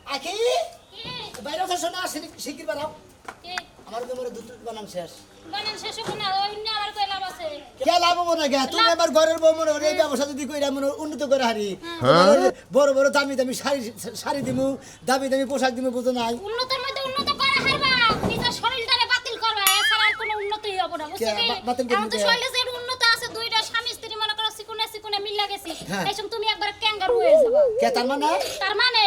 আকি বাইরে তো শোনা শিগগির বানাও আমার তোমার দুধ বানান শেষ বানান শেষ হবে না অন্য আবার কই লাভ আছে কে লাভ হবে না গে তুমি আমার ঘরের বউ মনে এই ব্যবসা যদি কইরা মনে উন্নত করে হারি বড় বড় দামি দামি শাড়ি দিমু দামি দামি পোশাক দিমু বুঝো নাই উন্নতের মধ্যে উন্নত করে হারবা নিজের শরীরটারে বাতিল করবা এছাড়া আর কোনো উন্নতিই হবে না বুঝছো কি এখন তো শরীরে যে উন্নত আছে দুইটা স্বামী স্ত্রী মনে করো সিকুনে সিকুনে মিল গেছে এইসব তুমি একবার ক্যাঙ্গারু হয়ে যাবা কে তার মানে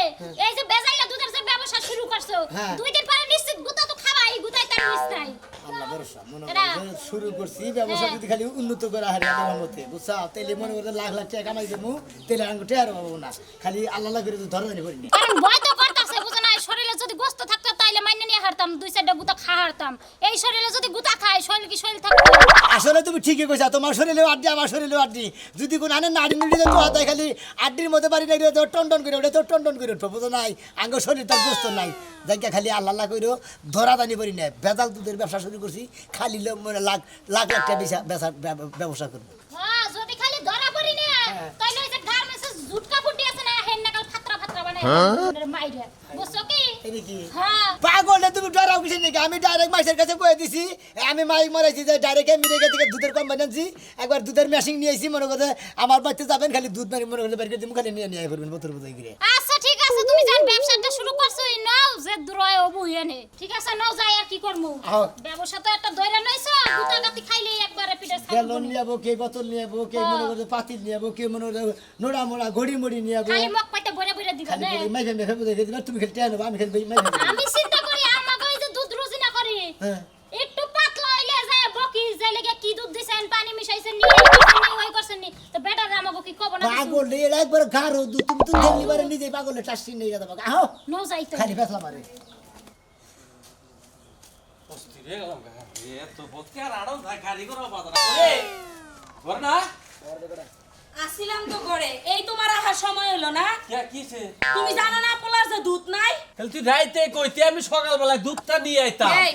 এই যে বেজাইলা দুধের যে ব্যবসা শুরু করছো দুই দিন পরে নিশ্চিত গুতা তো খাবাই গুতাই তার মিস নাই আল্লাহ ভরসা মনে করে শুরু করছি ব্যবসা যদি খালি উন্নত করে হারি আল্লাহর রহমতে বুঝছা তাইলে মনে করে লাখ লাখ টাকা কামাই দেবো তাইলে আঙ্গু টের পাবো না খালি আল্লাহ আল্লাহ করে ধরে ধরে করি কারণ ভয় তো করতেছে বুঝো না শরীরে যদি গোস্ত থাকতো তাইলে মাইনে নিয়ে হারতাম দুই চারটা গুতা খা হারতাম এই শরীরে যদি গুতা খায় শরীর কি শরীর থাকতো আসলে তুমি ঠিকই কইছা তোমার শরীরেও আড্ডি আমার শরীরেও আড্ডি যদি কোন আনে নাড়ি নিড়ি তো হাতায় খালি আড্ডির মধ্যে বাড়ি না তো টন টন করে ওটা তো টন টন করে উঠবো বুঝো নাই আঙ্গ শরীর তার গোস্ত নাই যাইকে খালি আল্লাহ আল্লাহ কইরো ধরা দানি করি না ভেজাল দুধের ব্যবসা শুরু করছি খালি লাখ লাখ লাখ টাকা ব্যবসা করবো হ্যাঁ যদি খালি ধরা পড়ি না তাইলে ওই যে গার্মেন্টসে জুট কাপড় দিয়েছে না হেন নাকাল ফাত্রা ফাত্রা বানায় মাইরে বুঝছো কি হ্যাঁ পাগল তুমি ডরাও কিছু নাকি আমি ডাইরেক্ট মাইসের কাছে কয়ে দিছি আমি মাইক মারাইছি যে ডাইরেক্ট মিলে থেকে দুধের কোম্পানি আনছি একবার দুধের মেশিন নিয়ে আইছি মনে করে আমার বাচ্চা যাবেন খালি দুধ মারি মনে করে বের করে দিমু খালি নিয়ে নিয়ে করবেন বোতল বোতল করে আচ্ছা ঠিক আছে তুমি যান ব্যবসাটা শুরু করছো নাও যে দূরয় অবু এনে ঠিক আছে নাও যাই আর কি করমু ব্যবসা তো একটা দইরা নইছো গুতা গাতি খাইলে একবারে পিঠে ছাড়বো গেলন নিয়াবো কে বোতল নিয়াবো কে মনে করে পাতিল নিয়াবো কে মনে করে নোড়া মোড়া ঘড়ি মুড়ি নিয়াবো খালি মক পাইতে বইরা বইরা দিবা খালি না মাইকে মেখে বুঝে দিবা তুমি খালি টেনো আমি খালি মাইকে আমি চিন্তা করি আম্মা কই যে দুধ রুজি না করি একটু পাতলা হইলে যায় বকি যায় লাগে কি দুধ দিছেন পানি মিশাইছেন নি ওই করছেন নি তো বেটার আমাগো কি কব না পাগল রে একবার গারো দুধ তুমি তো দেলি বারে নিজে পাগল টাসি নিয়ে যাবা আও নো যাইতে খালি ফেসলা মারে অস্থিরে গেলাম এত বকে আর আড়ো গাড়ি করে বাজার করে ঘর না আসিলাম তো ঘরে এই তোমার আহার সময় হলো না কে কিছে তুমি জানো না পোলার যে দুধ নাই তাহলে তুই রাইতে কইতে আমি সকালবেলা দুধটা নিয়ে আইতাম এই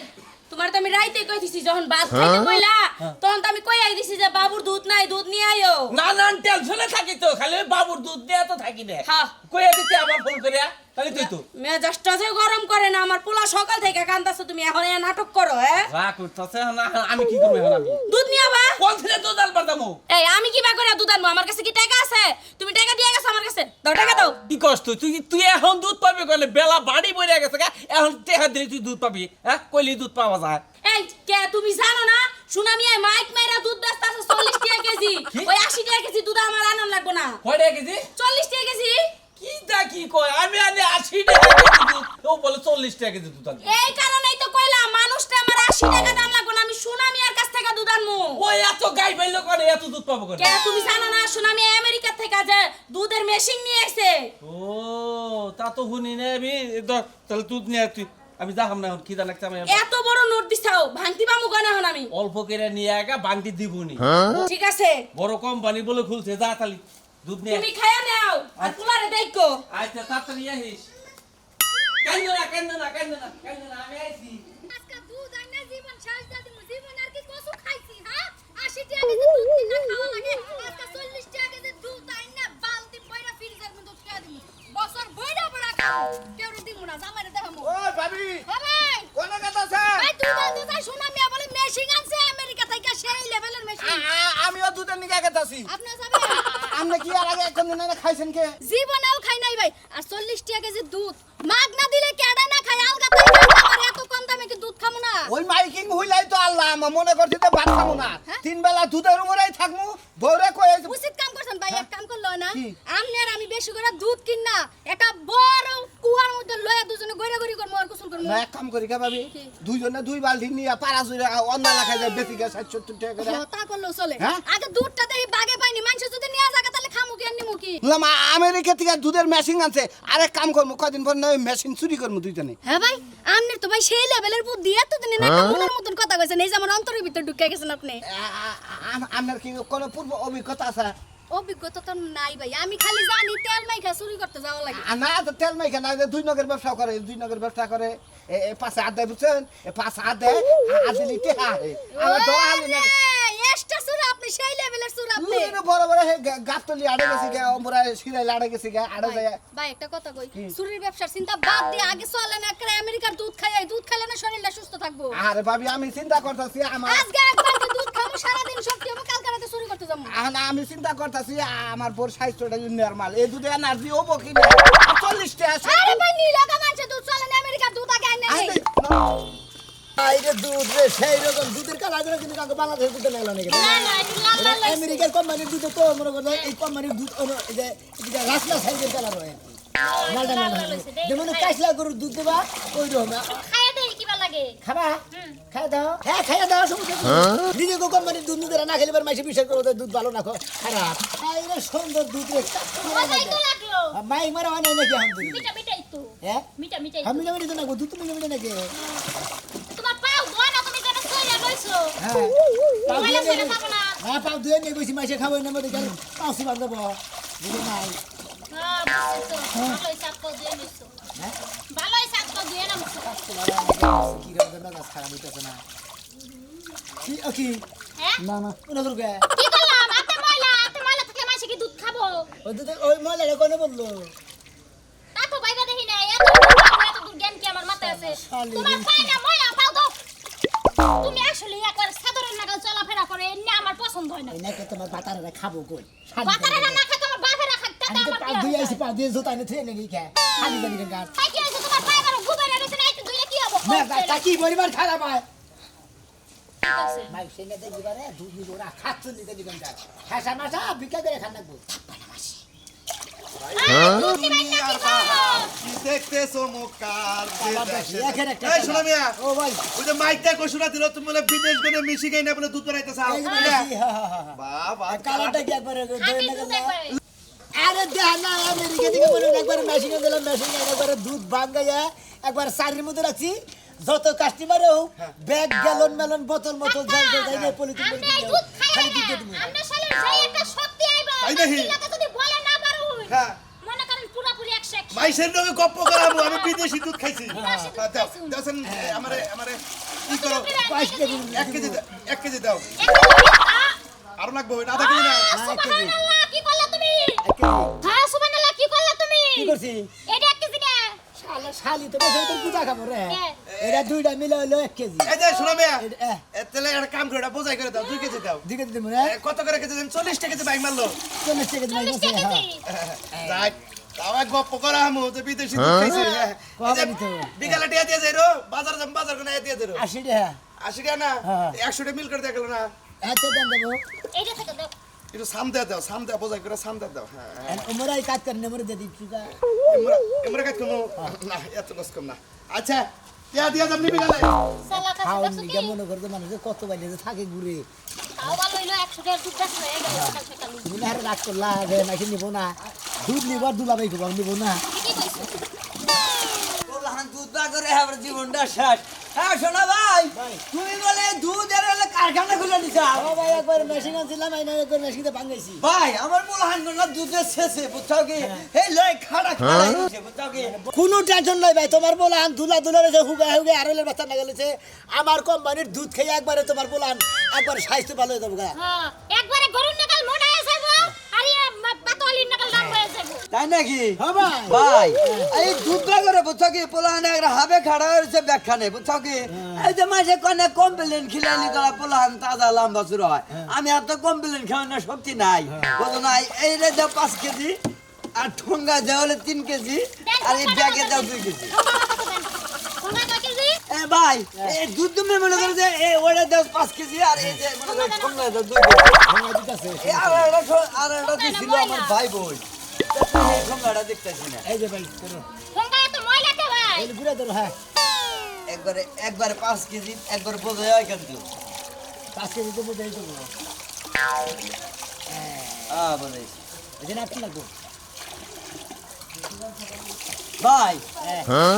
তোমার তো আমি রাইতে কই দিছি যখন ভাত খাইতে কইলা তখন তো আমি কই আই দিছি যে বাবুর দুধ নাই দুধ নিয়ে আইও না না টেনশনে থাকি তো খালি ওই বাবুর দুধ দিয়ে তো থাকি না হ্যাঁ কইয়া দিতে আবার ফোন করিয়া তাহলে তুই তো মেজাজটা যে গরম করে না আমার পোলা সকাল থেকে কান্দাছো তুমি এখন এ নাটক করো হ্যাঁ রাগ করতেছে না আমি কি করব এখন আমি দুধ নিয়ে আবা কোন ছেলে দুধ আনবার দামু এই আমি কি বা করে দুধ আনবো আমার কাছে কি টাকা আছে তুমি টাকা দিয়ে গেছো আমার কাছে দাও টাকা দাও কি কষ্ট তুই তুই এখন দুধ পাবি কইলে বেলা বাড়ি বইরা গেছে এখন টাকা দিলে তুই দুধ পাবি হ্যাঁ কইলি দুধ পাওয়া যায় এই কে তুমি জানো না সুনামি আই মাইক মাইরা দুধ বেচতাছে 40 টাকা কেজি ওই 80 টাকা কেজি দুধ আমার আনন্দ লাগবে না কয় টাকা কেজি 40 টাকা কেজি কি দা কি কয় আমি আনি 80 টাকা কেজি দুধ ও বলে 40 টাকা কেজি দুধ আনবে এই কারণেই তো কইলাম মানুষটা আমার 80 টাকা দাম লাগবে না আমি সুনামি আর কাছ থেকে দুধ আনমু ওই এত গাই পাইলো করে এত দুধ পাবো করে কে তুমি জানো না সুনামি আমেরিকা থেকে যে দুধের মেশিন নিয়ে আইছে ও তা তো শুনি না আমি তাহলে দুধ নিয়ে তুই আমি যাহাম না খিদা লাগছে আমি এত বড় নোট দিছাও ভাঙতি পামু কেন এখন আমি অল্প করে নিয়ে আগা বাংটি দিবনি ঠিক আছে বড় কোম্পানি বলে খুলছে যা তালি দুধ নিয়ে তুমি খায়া নাও আর পোলারে দেখো আচ্ছা তাড়াতাড়ি আসিস কেন না আমি আইছি আজকে দুধ আইনা জীবন শেষ দাদি জীবন আর কি কসু খাইছি হ্যাঁ 80 টাকা কেজি দুধ কিনা খাওয়া লাগে আজকে 40 টাকা কেজি দুধ আইনা বালতি বইরা ফ্রিজের মধ্যে উঠিয়ে দিমু বছর বইরা বড়া খাও কেউ দিমু না জামাইরে দেখামু ও ভাবি ভাই কোন কথা আছে ভাই দুধ আনতে চাই শোনা মিয়া বলে মেশিন আনছে আমেরিকা থেকে সেই লেভেলের মেশিন আমিও দুধের নিকে গেতাছি আপনি যাবেন আমরা কি আর আগে একদম না খাইছেন কে জীবনেও খাই নাই ভাই আর 40 টাকা কেজি দুধ মাগ না দিলে কেডা না খাই আলগা তাই আমার এত কম দামে কি দুধ খামু না ওই মাইকিং হইলাই তো আল্লাহ আমার মনে করছি তো ভাত খাবো না তিন বেলা দুধের উপরেই থাকমু বউরে কই উচিত কাম করছেন ভাই এক কাম করলো না আমনে আর আমি বেশি করে দুধ কিন না একটা বড় কুয়ার মধ্যে লয়া দুজনে গড়া গড়ি করমু আর গোসল করমু না এক কাম করি কে ভাবি দুইজনে দুই বালতি নিয়ে পারা জুড়ে অন্য এলাকায় যায় বেশি গেছে 70 টাকা করে তা করলো চলে হ্যাঁ? আগে দুধটা দেই বাগে পাইনি মানুষ যদি নিয়ে যাবে তাহলে খামু কি আর নিমু কি বললাম আমেরিকা থেকে দুধের মেশিন আনছে আরেক কাম করবো কদিন পর নয় মেশিন চুরি করবো দুইজনে হ্যাঁ ভাই আমনের তো ভাই সেই লেভেলের বুদ্ধি এত দিনে না মনের মতন কথা কইছেন এই যে আমার অন্তরের ভিতর ঢুকে গেছেন আপনি আপনার কি কোনো পূর্ব অভিজ্ঞতা আছে অভিজ্ঞতা তো নাই ভাই আমি খালি জানি তেল মাইখা চুরি করতে যাওয়া লাগে না তো তেল মাইখা না দুই নগের ব্যবসা করে দুই নগের ব্যবসা করে পাঁচে হাত দেয় বুঝছেন পাঁচ হাত দেয় হাত দিলি টেহা আমার ধরা হালি না এক্সট্রা সুরা আপনি সেই লেভেলের সুরা আপনি বড় বড় গাতলি আড়ে গেছে গে আমরা সিরাইল আড়ে গেছে গে আড়ে যায় ভাই একটা কথা কই সুরির ব্যবসার চিন্তা বাদ দিয়ে আগে চলেন একটা আমেরিকার দুধ খাই এই দুধ খাইলে না শরীরটা সুস্থ থাকবো আরে ভাবি আমি চিন্তা করতেছি আমার আজকে একবার কি দুধ খাবো সারা দিন শক্তি হবে কালকে রাতে চুরি করতে যাবো আমি চিন্তা করতেছি আমার বোর স্বাস্থ্যটা নরমাল এই দুধে এনার্জি হবো কি না 40 টাকা আরে ভাই নীলাকা মানছে দুধ চলেন আমেরিকার দুধ আগে আইনা নেই আইরে দুধ রে সেই রকম দুধের কালার করে কিন্তু কাউকে বাংলাদেশের দুধে লাগলো নাকি না না এটা লাল লাল লাগছে। আমেরিকার কোম্পানির দুধ তো মনে করো এই কোম্পানির দুধ এই যে এটা রাসনা সাইজের কালার হয় মালটা লাল না লাল হইছে, দেখ, যেমন খাই। কাইসলা গরুর দুধ দেবা ওই রকম খাইয়া দেই কি ভালো লাগে খাবা খাইয়া দাও হ্যাঁ খাইয়া দাও সমস্যা কি? নিজে কোম্পানির দুধ নিজেরা না খেলে মাইসে বিশ্বাস করো ওদের দুধ ভালো না খারাপ আইরে সুন্দর দুধ রে মজাই তো লাগলো মাই মারা হয় নাকি এখন তুমি মিঠা মিঠাই তো হ্যাঁ মিঠা মিঠাই আমি না মিলে না গো দুধ তুমি মিলে নাকি তোমার পাও ধোয়া না তুমি কেন সইয়া লইছো হ্যাঁ পাও তোমার দিয়ে ছেলে খাবো না হ্যাঁ পাও দিয়ে নিয়ে গেছি মাইসে খাবো না মধ্যে কারণ পাউসি বান্ধব বুঝে নাই হ্যাঁ বুঝছো ভালোই সাতকো দিয়ে নিছো হ্যাঁ ভালোই সাতকো দিয়ে নামছো কি করে না গাছ খারাপ হইতেছে না কি হ্যাঁ না না কোন দুর্গা কি করলাম আতে ময়লা থাকলে মাসে কি দুধ খাবো ওই দুধ ওই ময়লাটা কোনে বললো তা তো বাইবা দেখি না এত দূর জ্ঞান কি আমার মাথায় আছে শালি তোমার রে। পায় না ময়লা পাও দাও তুমি আসলে একবার সাধারণ নাগাল চলাফেরা করে এমনি আমার পছন্দ হয় না এই নাকি তোমার বাতারা খাবো কই বাতারে না খাই তোমার বাপেরা খাই টাকা আমি তো আমার পা দিয়ে আইছি পা দিয়ে জোতা এনে থুয়ে নাকি খা খালি জানি গান খাই কি আছে তোমার পায় করো গুবারে রয়েছে না একটু ধুইলে কি হবে না তা কি পরিবার খারাপ হয় ঠিক আছে মাই সেনে দেখি বারে দুধ দুধ ওরা খাচ্ছুন দিতে দিবেন গান হাসা মাসা বিকা করে খান লাগবো তুমি বাইনা কি খাও কি দেখতেছো মুকার এখানে একটা এই শোনো মিয়া ও ভাই ওই যে মাইকটা ঘোষণা দিল তুমি বলে বিদেশ গনে মিশিগাই না বলে দুধ বানাইতে চাও এই যে বলেছি, হ্যাঁ, হ্যাঁ, হ্যাঁ। বাবা কালারটা কি একবারে আমি ধরে না দুধ গেল? একবারে আরে দেখ না আমেরিকা থেকে মনে হয় একবার মেশিনে দিলাম মেশিনে একবারে দুধ ভাঙাইয়া একবার সারির মধ্যে রাখছি যত কাস্টমার হোক ব্যাগ গ্যালন মেলন বোতল বোতল যাই যাই যাই পলিথিন আমরা পলিথিন এই দুধ খাই খালি না দুধ দিয়ে দিবো আমরা শালে যাই একটা শক্তি আইবা তাই নাকি? লাগে যদি বলে না পারো হ্যাঁ। মনে করেন পুরোপুরি 100 মাইসের লগে গপ্প করাবো আমি বিদেশি দুধ খাইছি বিদেশি দুধ দাও খাইছুন। দাওছেন আমারে আমারে কি করো 1 কেজি দাও 1 কেজি দাও আর লাগবে ওই আধা কেজি না সুবহানাল্লাহ কি করলা তুমি হ্যাঁ সুবহানাল্লাহ কি করলা তুমি কি করছি এটা 1 কেজি না শালা শালি তো বসে তোর পূজা খাবো রে হ্যাঁ। এটা দুইটা মিলে হলো 1 কেজি এই যে শোনো মিয়া এ, তাহলে একটা কাম করে এটা বোঝাই করে দাও 2 কেজি দাও দিকে দিতে মনে কত করে কেজি দেন 40 টাকা কেজি বাইক মারলো 40 টাকা দিতে 40 টাকা হ্যাঁ কেজি যাই তাও এক গপ্প করা আমু যে বিদেশি দুধ খাইছি হ্যাঁ। এই যে কবে দিতে হবে? বিকালে টিয়া দিয়ে যাই রো বাজার যাম বাজার কোনে দিয়ে যাই রো 80 টাকা 80 টাকা না হ্যাঁ। 100 টাকা মিল করে দেখলো না আচ্ছা দেন দেবো এইটা থেকে দাও একটু সামদা দাও সামদা বোঝাই করে সামদা দাও হ্যাঁ উমরাই কাজ করে মরে দিয়ে দিচ্ছি এমরা কাজ কোনো না এত কষ্ট কম না আচ্ছা টিয়া দিয়া যাম নিবি গেলে সালা কাছে খাওয়ান দেখছো দিকে কি মনে করতে মানুষ কত বাইরে যে থাকে ঘুরে খাও ভালো হইলো 100 টাকা দুধ দাস হয়ে গেল সকাল সকাল তুমি না রাগ করলা রে নাকি নিব না দুধ নিব আর দুলাবাই করবো নিব না কি কইছো দুধ না করে আমার জীবনটা শেষ হ্যাঁ শোনা ভাই তুমি বলে দুধ এর হলে কারখানা খুলে দিছা ও ভাই একবার মেশিন আনছিলাম এই না একবার মেশিনে ভাঙাইছি ভাই আমার বল হাঙ্গনা দুধের শেষে বুঝছো কি এই লয় খাড়া খাড়া হইছে বুঝছো কি কোনো টেনশন নাই ভাই তোমার বলান দুলা দুলা রেছে হুগা হুগে আরলের বাচ্চা না গেলেছে আমার কোম্পানির দুধ খেয়ে একবারে তোমার বলান একবার স্বাস্থ্য ভালো হয়ে যাবো গা হ্যাঁ একবারে গরুর নাকাল মোটা হয়ে যাবো আর ইয়া পাতলির নাকাল দাম হয়ে যাবো তাই নাকি হ্যাঁ ভাই ভাই এই দুধ না করে বুঝছো কি পোলাহানে একটা হাবে খাড়া হয়েছে ব্যাখ্যা নেই বুঝছো কি এই যে মাসে কনে কমপ্লেন খিলাইলি করা পোলাহান তাজা লম্বা শুরু হয় আমি এত কমপ্লেন খাওয়ানোর শক্তি নাই বুঝো না এই রে দাও 5 কেজি আর ঠোঙ্গা দেওয়া হলে 3 কেজি আর এই ব্যাগে দাও 2 কেজি কোনা কয় কেজি এ ভাই এই দুধ তুমি মনে করো যে এই ওটা দাও 5 কেজি আর এই যে মনে করো ঠোঙ্গা দাও 2 কেজি ভাঙা দিতেছে এই আর এটা দিছিল আমার ভাই বোন এই ঠোঙ্গাটা দেখতেছি না এই যে ভাই করো কোনটা এত ময়লা কে ভাই এই ঘুরে ধরো হ্যাঁ একবারে 5 কেজি একবার বোঝাই হয় কিন্তু 5 কেজি তো বুঝাই দেবো বোঝাই এই যে আপনি লাগবো ভাই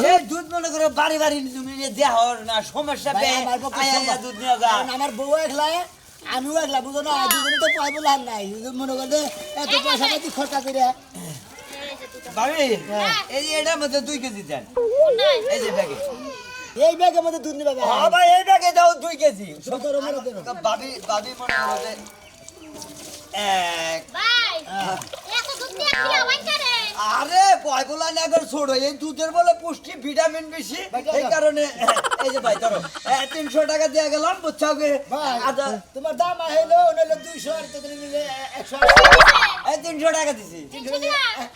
এই দুধ মনে করো বাড়ি বাড়ি তুমি দেয়া হর না সমস্যা ভাই, পেয়ে আমার পক্ষে আয়া সম্ভব। দুধ নিয়ে যা কারণ আমার বউ একলা আমিও একলা বুঝো না দুজনে তো পাই বললাম নাই মনে করতে এত পয়সা পাতি খরচা করে ভাবি এই যে এটার মধ্যে 2 কেজি দেন কোনায় এই যে ব্যাগে এই ব্যাগের মধ্যে দুধ নিবে হ্যাঁ ভাই এই ব্যাগে দাও 2 কেজি ভাবি মনে করো যে এক ভাই এত দুধ দিয়ে কি আওয়াজ করে আরে ভয় বলা না করে ছোড়ো এই দুধের বলে পুষ্টি ভিটামিন বেশি এই কারণে এই যে ভাই ধরো 300 টাকা দিয়ে গেলাম বুঝছো কি ভাই আচ্ছা তোমার দাম হইলো নইলো 200 আর তোদের নিলে 180 এই 300 টাকা দিছি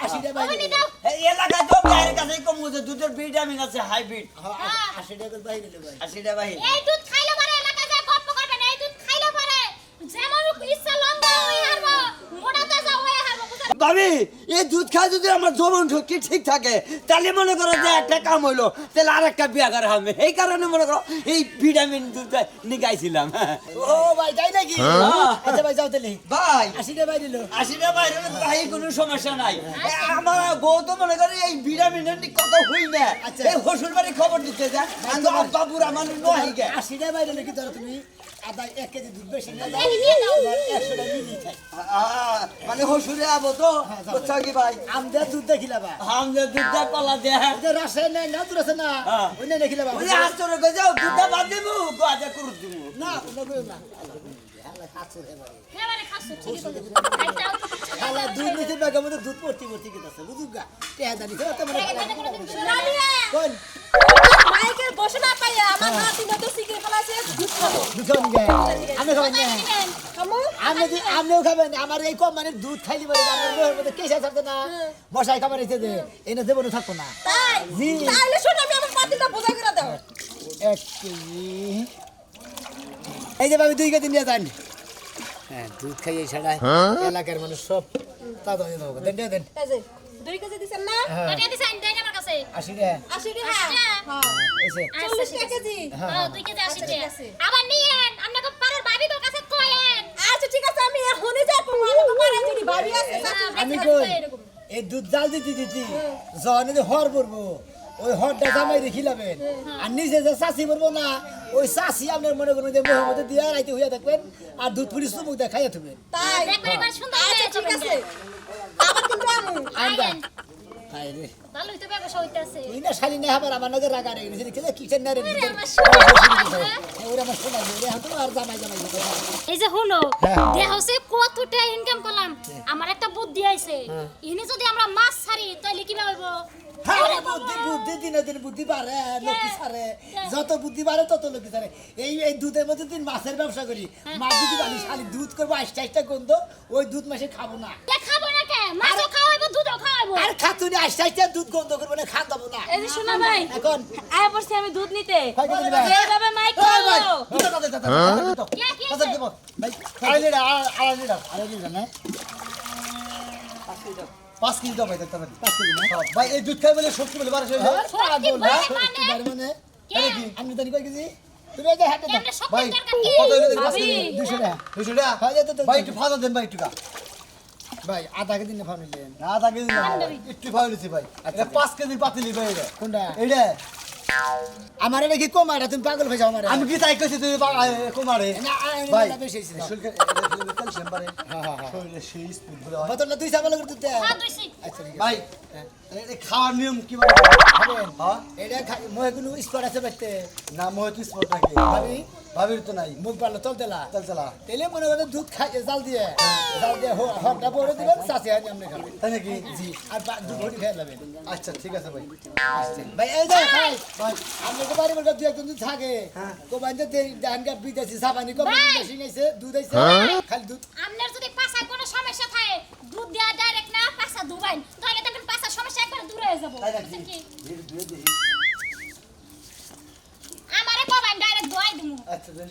80 টাকা বাইরে ওখানে দাও এই এলাকায় তো বাইরের কাছে কম যে দুধের ভিটামিন আছে হাইব্রিড 80 টাকা বাইরে নিলে ভাই 80 টাকা ভাই এই দুধ খাইলে পরে এলাকা যায় গপ্প করবে না এই দুধ খাইলে পরে যেমন ইচ্ছা লম্বা হয়ে হারবো মোটা তাজা হয়ে হারবো বুঝছো ভাবি এই দুধ খাই যদি আমার যৌবন শক্তি ঠিক থাকে তাহলে মনে করো যে একটা কাম হইলো তাহলে আরেকটা বিয়া করা হবে এই কারণে মনে করো এই ভিটামিন দুধ নিগাইছিলাম ও ভাই তাই নাকি আচ্ছা ভাই যাও তাহলে ভাই 80 টাকা বাইরে নিলো 80 টাকা বাইরে ভাই কোনো সমস্যা নাই আমার বউ তো মনে করে এই ভিটামিনের কত হই না আচ্ছা। এই হসুর বাড়ি খবর দিতে যা বাবুর আমার নয় গে 80 টাকা বাইরে নাকি ধরো তুমি আধা 1 কেজি দুধ বেশি না দাও এই নিয়ে নাও 100 টাকা মিলি খাই মানে হসুরে আবো তো বুঝছো কি ভাই আমদের দুধ দেখিলা বা আমাদের দুধটা কলা দেয় যে রাসায়ন নাই না দূর আছে না হ্যাঁ। ওই না দেখিলা বা ওই আস্তরে গো যাও দুধটা বাদ দেবো গাজা করে দিব না ওটা কইও না আল্লাহ খাচ্ছে এবারে এবারে খাসু ঠিক আছে খাইতাও খালা দুধ নিতে ব্যাগের মধ্যে দুধ পড়তি গেছে বুঝুগা টেহা জানি তো তোমার কোন মাইকের বসে না পাইয়া আমার নাতি না তো সিগারেট ফলাছে দুধ খাবো দুজন গে আমি খাবেন না খামো আপনিও খাবেন আমার এই কম মানে দুধ খাইলি বলে আমার বউয়ের মধ্যে কেসা থাকতে না বসাই খাবার এসে দে এনে দেবো না থাকবো না তাই জি তাইলে শোনো আমি আমার পাতিলটা বোঝা করে দাও 1 কেজি এই যে ভাবি 2 কেজি নিয়ে যান হ্যাঁ দুধ খাইয়ে ছাড়াই এলাকার মানুষ সব তাজা হয়ে যাবে দেন দেন এই যে 2 কেজি দিছেন না এটা দিছে আইন দেন আমার কাছে 80 টাকা 80 টাকা হ্যাঁ এসে 40 টাকা কেজি হ্যাঁ 2 কেজি 80 টাকা আবার নিয়েন আপনাকে পাড়ার ভাবি তোর কাছে কয়েন আচ্ছা ঠিক আছে আমি এখনই যাব আমাকে পারে যদি ভাবি আছে আমি কই এই দুধ জাল দিতে দিতে যখন এই হর পড়বো ওই হরটা জামাই রেখি লাবেন আর নিজে যে চাষি পড়বো না ওই চাষি আপনার মনে করবেন যে মোহাম্মদ দিয়া রাইতে হইয়া থাকবেন আর দুধ পুরি চুমুক দিয়ে খাইয়া থাকবেন তাই দেখবেন এবার সুন্দর আচ্ছা ঠিক আছে আবার কিন্তু আমি আইন হাই রে ভালো হইতে ব্যবসা হইতাছে তুই না শালি না আবার আমার নজর রাগা রেখে দিয়েছে দেখে কিচেন না রে ওরে আমার সোনা। ওরা আমার শোনা রে এখন তো আর জামাই জামাই এই যে হলো হ্যাঁ। দেহ হচ্ছে কত টাকা ইনকাম করলাম আমার একটা বুদ্ধি আইছে ইনি যদি আমরা মাছ ছাড়ি তাহলে কি হইব হ্যাঁ বুদ্ধি বুদ্ধি দিনে দিনে বুদ্ধি বাড়ে লক্ষ্মী সারে যত বুদ্ধি বাড়ে তত লক্ষ্মী সারে এই দুধের মধ্যে দিন মাছের ব্যবসা করি মাছ যদি বালি শালি দুধ করবো 28টা গন্ধ ওই দুধ মাসে খাবো না কে খাবো না কে মাছও খাওয়াইবো দুধও খাওয়াইবো আর খাতুনি 28টা দুধ গন্ধ করবো না খান দেবো না এই যে শোনা ভাই এখন আয় পড়ছি আমি দুধ নিতে কয় কেজি নিবা? এইভাবে মাইক করো কে কি কত দেব ভাই আড়াই লিটার না 5 কেজি দাও ভাই দেখতে পারি 5 কেজি না ভাই এই দুধ খাই বলে শক্তি বলে বারো হয়ে যায় সারা কি বল না বলে মানে? বারে মানে কে আমি জানি কয় কেজি তুমি এই যে হাতে দাও কেমনে ভাই শক্তি দরকার কি কত হইলো দেখি 5 ভাবি। কেজি 200 টাকা 200 টাকা ভাই এত তো ভাই একটু ফাঁদা দেন ভাই একটু ভাই আধা কেজি না ফাউনিলেন না থাকে না একটু ভাই নিছি ভাই এটা 5 কেজির পাতিলি ভাই এটা কোনটা এইটা আমার এটা কি কম এটা তুমি পাগল হয়ে যাও আমার আমি কি তাই কইছি তুই কুমারে না ভাই না বেশি হইছে শুল্ক এটা ক্যালসিয়াম বাড়ে শরীরে সেই স্পিড বলে হয় বোতলটা দুই চামচ করে দিতে হাত ধুইছি আচ্ছা ঠিক আছে ভাই এটা খাওয়ার নিয়ম কি বলে খাবেন হ্যাঁ এটা মই কোনো স্পট আছে বাইতে না মহতি স্পট নাকি ভাবি ভাবির তো নাই মুখ পারলো চল তেলা চল চলা তেলে মনে করে দুধ খাই জাল দিয়ে হরটা পরে দিবেন চাষি হানি আপনি খাবেন তাই নাকি জি আর দুধ ভরি খেয়ে নেবেন আচ্ছা ঠিক আছে ভাই ভাই এই যে ভাই আপনি তো বাড়ি বলতে দুই একজন যদি থাকে কোবাইন তো ধানকা বিদেশি সাবানি কোম্পানি মেশিন আছে দুধ আছে খালি দুধ আপনার যদি পাছায় কোনো সমস্যা থাকে দুধ দেয়া ডাইরেক্ট না পাছা দুবাইন তাহলে দেখবেন পাছার সমস্যা একবার দূর হয়ে যাবো বুঝছেন কি আমারে কবাইন ডাইরেক্ট দোয়াই দিমু আচ্ছা দিন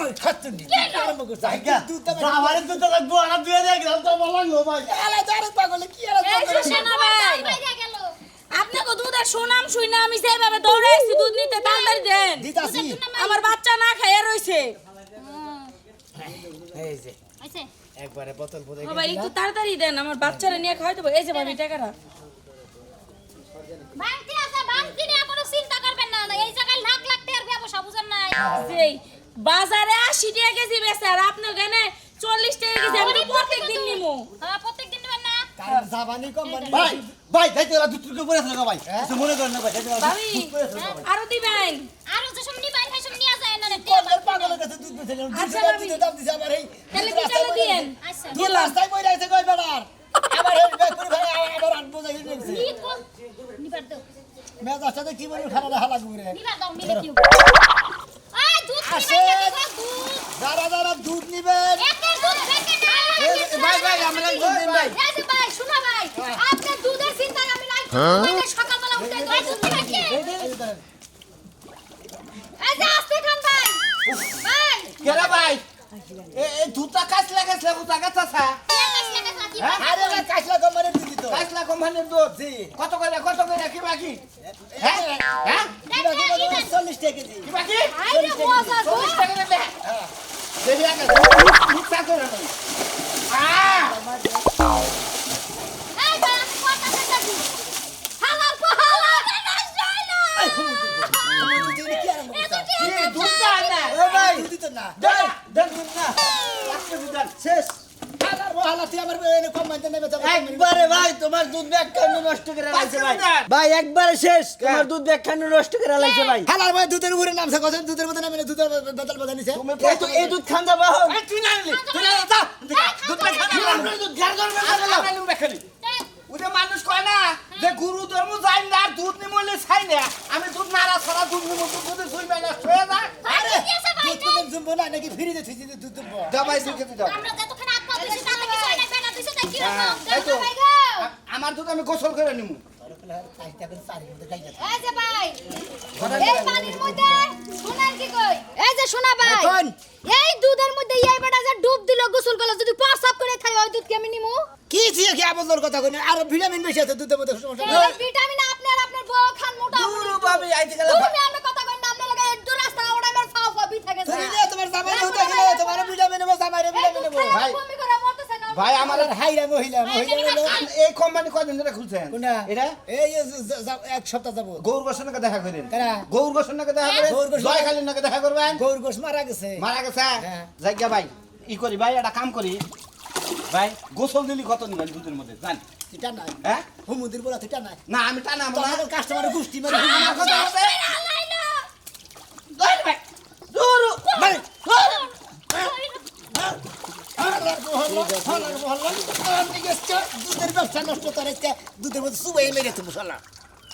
ওই খাচ্ছুনি আরম্ভ করছে দুধ আমারে তো তো লাগবো আর দুই দেখ গ্রাম তো বলাঙ্গো ভাই আলা দাঁড়ে পাগলে কি আর এই যে শোনা ভাই বাইরে গেল আপনাকে দুধের সুনাম শুই না আমি যেভাবে দৌড়ে আসছি দুধ নিতে তাড়াতাড়ি দেন দিতাছি আমার বাচ্চা না খাইয়া রইছে এই যে আইছে একবারে বোতল ভরে ও ভাই একটু তাড়াতাড়ি দেন আমার বাচ্চারা নিয়ে খাওয়াই দেবো এই যে ভাবি টাকাটা বাংতি আছে বাংতি নিয়ে কোনো চিন্তা করবেন না এই জায়গায় লাখ লাখ টাকার ব্যবসা বুঝেন নাই যেই বাজারে 80 টাকা কেজি বেচে আর আপনি ওখানে 40 টাকা কেজি আমি তো প্রত্যেকদিন নিমু হ্যাঁ প্রত্যেকদিন নেবেন না কারণ জাবানি কোম্পানি ভাই ভাই যাইতে গেলা দুধ টুকে পড়ে আছে না ভাই কিছু মনে করেন না ভাই যাইতে গেলা ভাবি দুধ পড়ে আছে না ভাই আরো দিবেন আরো যে সব নিবাই খাই সব নিয়া যায় না রে কোম্পানি পাগলের কাছে দুধ বেচেলাম আচ্ছা, 200 ভাবি। দুধের দাম দিছে আবার এই তাহলে দুধ বিকালে রাস্তায় দিয়েন আচ্ছা দুধ রাস্তায় বই রাখছে কই বেড়ার আবার এই ব্যাকুরি ভাই আবার আট বোঝা গেছে কি কো নিবার দাও মেজাজটাতে কি বলে খারাপ হালা ঘুরে নিবার দাও নিলে কি আয় দুধ আসে। নিবাই খাই দুধ যারা যারা দুধ নিবেন একের দুধ ফেকে না ভাই ভাই আমরা দুধ দিন ভাই এই যে ভাই শুনো ভাই আপনার দুধের চিন্তা আমি নাই মানে সকালবেলা উঠে দুধ নিবাই কি এই যে আস্তে খান ভাই ভাই কেরা ভাই এই দুধটা কাছলা কাছলা বুঝা গাছাছা আরে ভাই কাশলা কোম্পানির দুধ দিত কাছলা কোম্পানির দুধ জি কত করে কি বাকি হ্যাঁ হ্যাঁ কিবা কিবা 40 টাকা কেজি কি বাকি আইরে মজা গো 40 টাকা দেবে দেখি আগে মিথ্যা করে না এই ভাই আমি কথা বলতেছি হালাল কো হালাল নষ্ট হইলো দুধ কি আরম্ভ করতা কি দুধটা না ও ভাই দুধ দিত না দেন দুধ না লাগছে দুধ শেষ হালার হালা তুই আমার এনে কোম্পানিতে নেবে তো একবারে ভাই তোমার দুধ ব্যাগ কেন নষ্ট করে লাইছে ভাই ভাই একবারে শেষ তোমার দুধ ব্যাগ কেন নষ্ট করে লাইছে ভাই হালার ভাই দুধের উপরে নামছে কত দুধের মধ্যে নামে দুধের বদল বদল নিছে এই দুধ খান যাবা হোক তুই না নিলি তুই না যা দুধটা খানা দুধ ঘর ঘর বেখালি ওটা মানুষ কয় না যে গুরু ধর্ম যাই না দুধ নিমলে ছাই না আমি দুধ নাড়া ছাড়া দুধ নিমো দুধ দুই বেলা শুয়ে যা আরে দুধ তুমি জুমবো না নাকি ফ্রিতে থুই দিতে দুধ দুবো যা ভাই দুধ খেতে যাও আমরা যতক্ষণ আত্মা দিছি তাতে কিছু হয় না বেনা দিছে তাই কি রকম এই তো। ভাই গো আমার দুধ আমি গোসল করে নিমু এই যে ভাই এই পানির মধ্যে শুনেন কি কই এই যে শোনা ভাই এখন? এই দুধের মধ্যে এই বেটা যে ডুব দিল গোসল করলে যদি প্রসাব করে খাই ওই দুধ কেমন নিমু কি ছিল কি আবদ্ধর কথা কই আর ভিটামিন বেশি আছে দুধের মধ্যে সমস্যা নাই। এই ভিটামিন আপনার বউ খান মোটা গুরু ভাবি আইতে গেলে তুমি আমরা কথা কই না আমরা লাগে একটু রাস্তা ওড়া আমার ফাও ফাও বিথা গেছে তুমি যে তোমার জামাই হতে গেলে তোমার ভিটামিন নেবো জামাইরে ভিটামিন নেবো ভাই। তুমি করে মরতেছে না ভাই আমার আমার হাইরা মহিলা হলো এই কোম্পানি কয়দিন ধরে খুলছেন কোনটা এটা এই এক সপ্তাহ যাবো গৌর গোসল নাকি দেখা করেন কারা? গৌর গোসল নাকি দেখা করেন গৌর গোসল- জয়কালীর নাকি দেখা করবেন গৌর গোশ মারা গেছে মারা গেছে হ্যাঁ। জায়গা ভাই ই করি ভাই একটা কাম করি ভাই গোসল দিলি কত নিবেন দুধের মধ্যে জান এটা নাই হ্যাঁ হুমুদির বলা এটা নাই না আমি টানাবো না তোমার কাস্টমারের গোষ্ঠী মারি আমার কথা হচ্ছে আল্লাইলো দৌড় ভাই দৌড় ভাই দুধের ব্যবসা নষ্ট করে দুধের মধ্যে সুবাই মেরে তুমি শালা